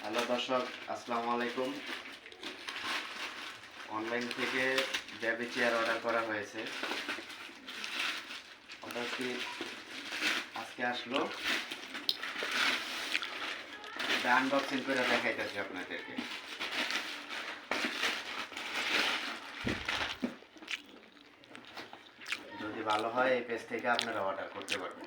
Hello দর্শক, আসসালামু আলাইকুম। অনলাইন থেকে বেবি চেয়ার অর্ডার করা হয়েছে। অর্ডারটি আজকে আসলো। এটা আনবক্সিং করে দেখাইতেছি আপনাদেরকে। যদি ভালো হয় এই পেজ থেকে আপনারা অর্ডার করতে পারবেন।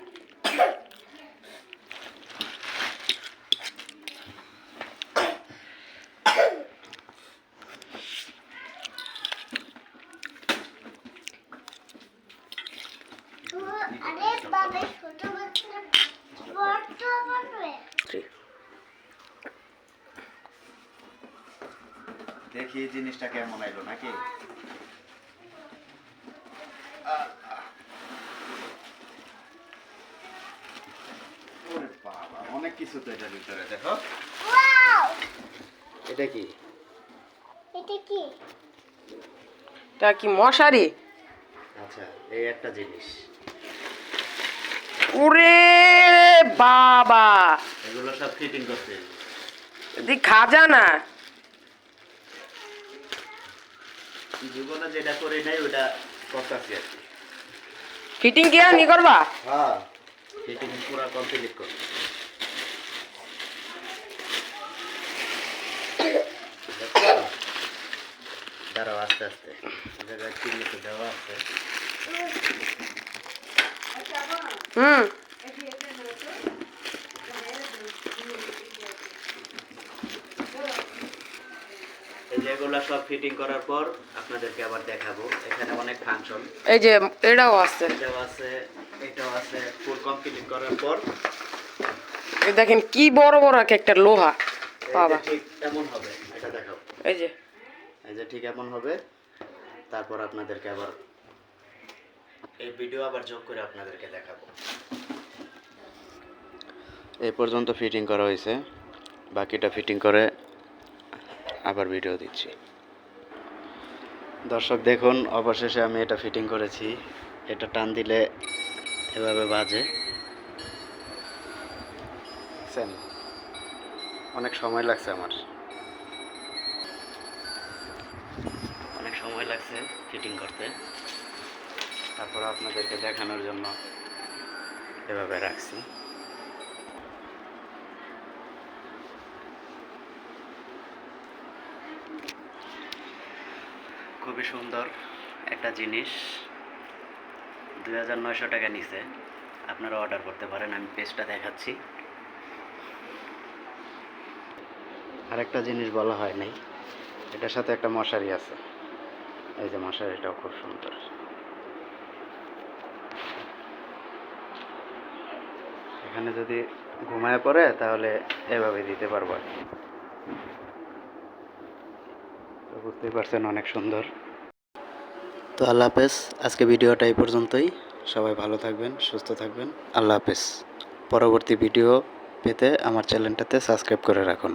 দেখি জিনিসটা কেমন আইলো নাকি। ওরে বাবা, অনেক কিছু তো এটার ভিতরে। দেখো এটা কি? এটা কি মশারি? আচ্ছা, এই একটা জিনিস। ওরে বাবা, এগুলো সব ফিটিং করতে হবে। এদিক খাজা না। জীবনে যেটা করি নাই ওটা করতেছি আর কি। ফিটিং কি নি করবা? হ্যাঁ, ফিটিং পুরো কমপ্লিট করব। দাঁড়াও, আস্তে আস্তে জায়গায় চিহ্নিত দেওয়া আছে। হুম, এই যেগুলো সব ফিটিং করার পর আপনাদেরকে আবার দেখাবো। এখানে অনেক ফাংশন, এই যে এটাও আছে। এটাও আছে, এটাও আছে। ফুল কমপ্লিট করার পর এই দেখেন কি বড় বড় একটা লোহা। এই বাবা, যে ঠিক এমন হবে। এটা দেখাও। এই যে এই যে ঠিক এমন হবে। তারপর আপনাদেরকে আবার এই ভিডিও আবার যোগ করে আপনাদেরকে দেখাবো। এই পর্যন্ত ফিটিং করা হয়েছে, বাকিটা ফিটিং করে আবার ভিডিও দিচ্ছি। দর্শক দেখুন, অবশেষে আমি এটা ফিটিং করেছি। এটা টান দিলে এভাবে বাজে। দেখছেন, অনেক সময় লাগছে আমার, অনেক সময় লাগছে ফিটিং করতে। তারপর আপনাদেরকে দেখানোর জন্য এভাবে রাখছি। খুবই সুন্দর একটা জিনিস। 2900 টাকা নিছে। আপনারা অর্ডার করতে পারেন, আমি পেজটা দেখাচ্ছি। আরেকটা জিনিস বলা হয় নাই, এটার সাথে একটা মশারি আছে। এই যে মশারিটাও খুব সুন্দর। এখানে যদি ঘুমায় পড়ে তাহলে এভাবে দিতে পারবো আর কি। তো বুঝতেই পারছেন, অনেক সুন্দর। তো আল্লাহ হাফেজ। আজকে ভিডিওটা এই পর্যন্তই। সবাই ভালো থাকবেন, সুস্থ থাকবেন। আল্লাহ হাফেজ। পরবর্তী ভিডিও পেতে আমার চ্যানেলটাতে সাবস্ক্রাইব করে রাখুন।